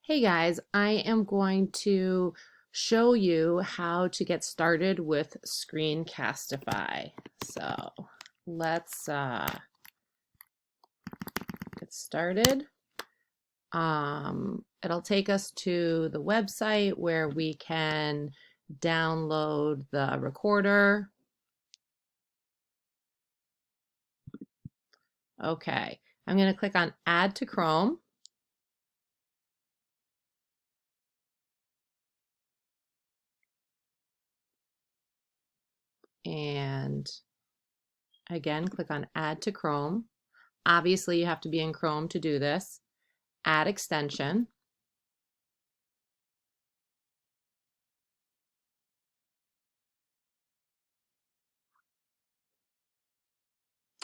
Hey guys, I am going to show you how to get started with screencastify. So let's get started. It'll take us to the website where we can download the recorder. Okay, I'm going to click on Add to Chrome. And again, click on Add to Chrome. Obviously, you have to be in Chrome to do this. Add extension.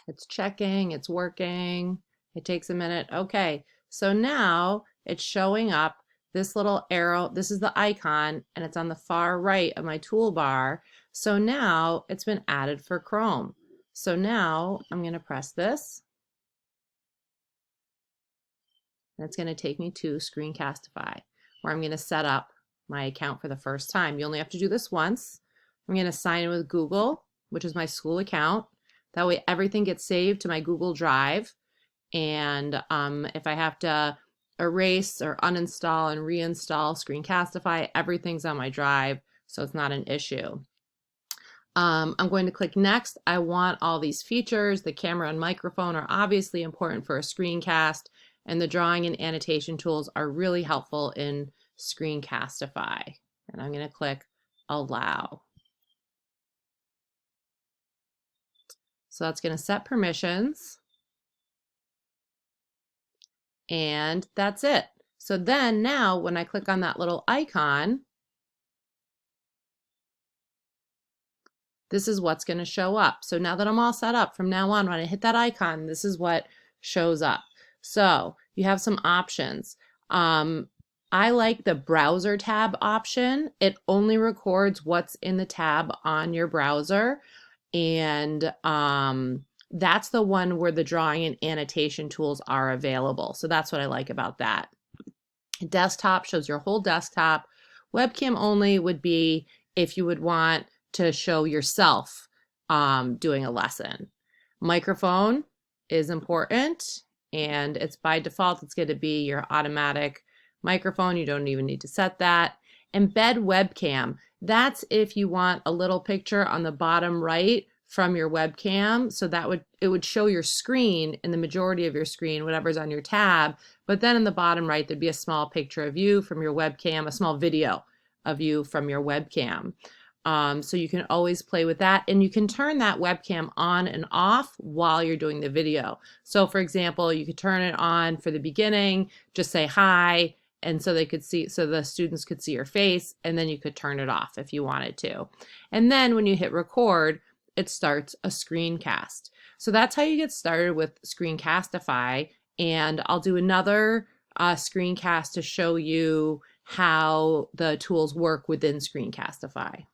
It's checking, it's working. It takes a minute. Okay, so now it's showing up this little arrow. This is the icon, and it's on the far right of my toolbar. So now it's been added for Chrome. So now I'm going to press this, and it's going to take me to Screencastify, where I'm going to set up my account for the first time. You only have to do this once. I'm going to sign in with Google, which is my school account. That way everything gets saved to my Google Drive. And if I have to erase or uninstall and reinstall Screencastify, everything's on my drive, so it's not an issue. I'm going to click next. I want all these features. The camera and microphone are obviously important for a screencast, and the drawing and annotation tools are really helpful in Screencastify. And I'm going to click Allow. So that's going to set permissions. And that's it. So then now when I click on that little icon, this is what's going to show up. So now that I'm all set up, from now on, when I hit that icon, this is what shows up. So you have some options. I like the browser tab option. It only records what's in the tab on your browser. And that's the one where the drawing and annotation tools are available. So that's what I like about that. Desktop shows your whole desktop. Webcam only would be if you would want to show yourself doing a lesson. Microphone is important, and it's by default, it's going to be your automatic microphone. You don't even need to set that. Embed webcam. That's if you want a little picture on the bottom right from your webcam, so that it would show your screen in the majority of your screen, whatever's on your tab, but then in the bottom right there'd be a small picture of you from your webcam, a small video of you from your webcam. So you can always play with that, and you can turn that webcam on and off while you're doing the video. So for example, you could turn it on for the beginning, just say hi, and so they could see, so the students could see your face, and then you could turn it off if you wanted to. And then when you hit record, it starts a screencast. So that's how you get started with Screencastify, and I'll do another screencast to show you how the tools work within Screencastify.